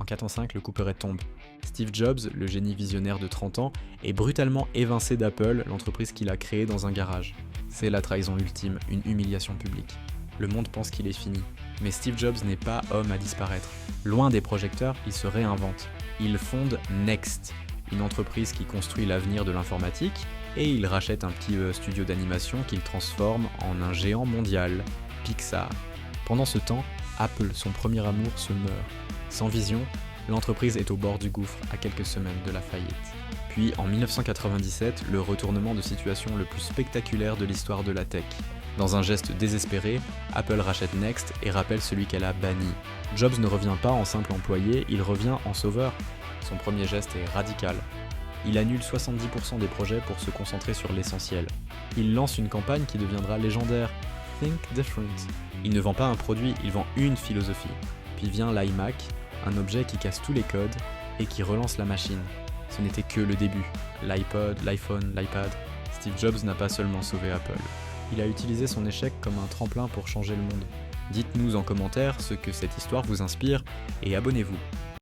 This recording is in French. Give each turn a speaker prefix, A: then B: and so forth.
A: En 405, le Couperet tombe. Steve Jobs, le génie visionnaire de 30 ans, est brutalement évincé d'Apple, l'entreprise qu'il a créée dans un garage. C'est la trahison ultime, une humiliation publique. Le monde pense qu'il est fini. Mais Steve Jobs n'est pas homme à disparaître. Loin des projecteurs, il se réinvente. Il fonde Next, une entreprise qui construit l'avenir de l'informatique, et il rachète un petit studio d'animation qu'il transforme en un géant mondial, Pixar. Pendant ce temps, Apple, son premier amour, se meurt. Sans vision, l'entreprise est au bord du gouffre, à quelques semaines de la faillite. Puis, en 1997, le retournement de situation le plus spectaculaire de l'histoire de la tech. Dans un geste désespéré, Apple rachète Next et rappelle celui qu'elle a banni. Jobs ne revient pas en simple employé, il revient en sauveur. Son premier geste est radical. Il annule 70% des projets pour se concentrer sur l'essentiel. Il lance une campagne qui deviendra légendaire, Think Different. Il ne vend pas un produit, il vend une philosophie. Puis vient l'iMac, un objet qui casse tous les codes et qui relance la machine. Ce n'était que le début. L'iPod, l'iPhone, l'iPad. Steve Jobs n'a pas seulement sauvé Apple. Il a utilisé son échec comme un tremplin pour changer le monde. Dites-nous en commentaire ce que cette histoire vous inspire et abonnez-vous.